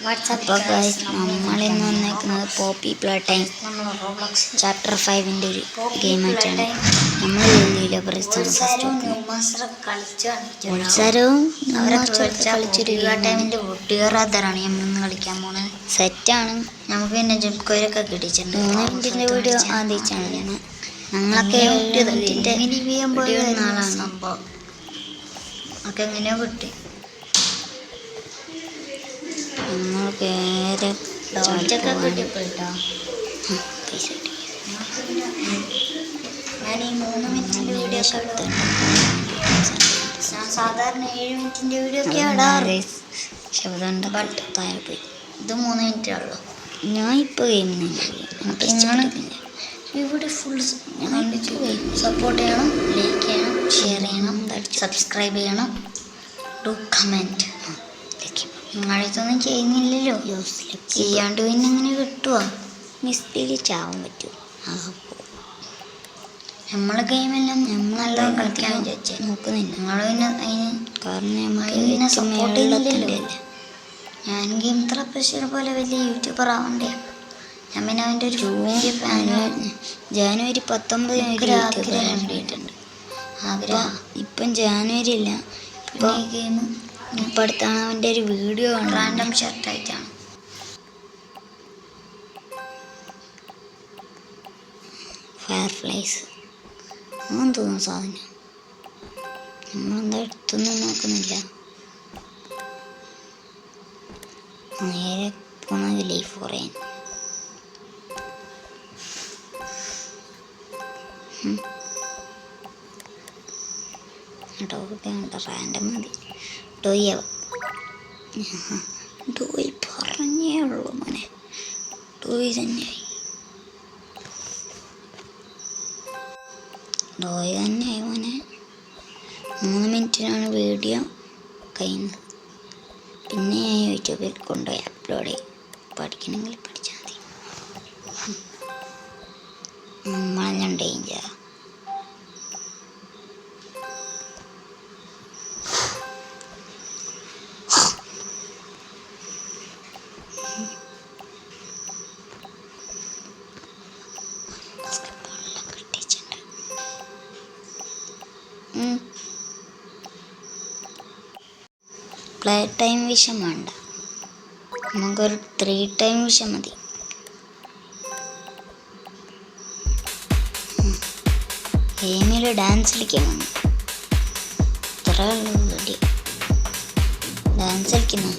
അപ്പോൾ ഗൈസ് നമ്മളിന്ന് വന്നേക്കുന്നത് പോപ്പി പ്ലേ ടൈം ചാപ്റ്റർ 5-ൻ്റെ ഒരു ഗെയിമായിട്ടാണ്. നമ്മൾ മത്സരവും കളിച്ചൊരു ടൈമിൻ്റെ വുഡിയറാദറാണ് നമ്മളിന്ന് കളിക്കാൻ പോകുന്നത്. സെറ്റാണ്. നമുക്ക് പിന്നെ ജംസ്കോയൊക്കെ കിട്ടിയിട്ടുണ്ട്. 3 മിനിറ്റിൻ്റെ വീഡിയോ ആദ്യമായിട്ടാണ് ഞങ്ങളൊക്കെ നാളാണ് സംഭവം ഒക്കെ എങ്ങനെയോ കിട്ടി. നമ്മൾക്ക് ഡോജൊക്കെ കിട്ടിയപ്പോട്ടോ ഞാൻ ഈ 3 മിനിറ്റിൻ്റെ വീഡിയോ ഒക്കെ ഞാൻ സാധാരണ 7 മിനിറ്റിൻ്റെ വീഡിയോ ഒക്കെ ഇടാറ്. ശബ്ദമുണ്ട് ബട്ട് താഴെ പോയി. ഇത് 3 മിനിറ്റേ ഉള്ളൂ. ഞാൻ ഇപ്പോൾ ഇവിടെ ഫുൾ സപ്പോർട്ട് ചെയ്യണം, ലൈക്ക് ചെയ്യണം, ഷെയർ ചെയ്യണം, സബ്സ്ക്രൈബ് ചെയ്യണം, ഡു കമൻറ്റ്. നിങ്ങളിതൊന്നും ചെയ്യുന്നില്ലല്ലോ, ചെയ്യാണ്ട് പിന്നെ എങ്ങനെ കിട്ടുക? മിസ്ബിൽ ചാവാൻ പറ്റുമോ? നമ്മളെ ഗെയിമെല്ലാം നമ്മളെല്ലാം കളിക്കാൻ വിചാരിച്ചേ നോക്കുന്നില്ല. നിങ്ങൾ പിന്നെ അതിന് കാരണം അതിനെ സപ്പോർട്ട് ചെയ്യുന്നില്ലല്ലോ. ഞാൻ ഗെയിം ഇത്ര പ്രശ്നം പോലെ വലിയ യൂട്യൂബർ ആവണ്ടേ? ഞാൻ പിന്നെ അവൻ്റെ ഒരു ജനുവരി 19 വേണ്ടിയിട്ടുണ്ട് ആഗ്രഹം. ഇപ്പം ജനുവരി ഇല്ല, ഇപ്പോൾ ഈ ഗെയിം ഇപ്പം അടുത്താണ് അവൻ്റെ ഒരു വീഡിയോ റാൻഡം ഷർട്ടായിട്ടാണ്. ഫയർഫ്ലൈസ് അങ്ങനെ തോന്നുന്നു സാധനം. നമ്മളെന്താ എടുത്തൊന്നും നോക്കുന്നില്ല, നേരെ പോണത് ലൈഫ് പറയാൻ. റാൻഡം മതി. ഡോയി പറഞ്ഞേ ഉള്ളൂ മോനെ, ഡോയി തന്നെയായി. മോനെ 3 മിനിറ്റിനാണ് വീഡിയോ കഴിയുന്നത്. പിന്നെ ഞാൻ യൂട്യൂബിൽ കൊണ്ടുപോയി അപ്ലോഡ് ചെയ്യും. പഠിക്കണമെങ്കിൽ പഠിച്ചാൽ മതി. നമ്മളെല്ലാം ഡേഞ്ചർ. പ്ലേ ടൈം വിഷം വേണ്ട, നമുക്കൊരു 3 ടൈം വിഷം മതി. ഗെയിമിൽ ഡാൻസ് കളിക്കണം, ഇത്ര ഡാൻസ് കളിക്കുന്നു.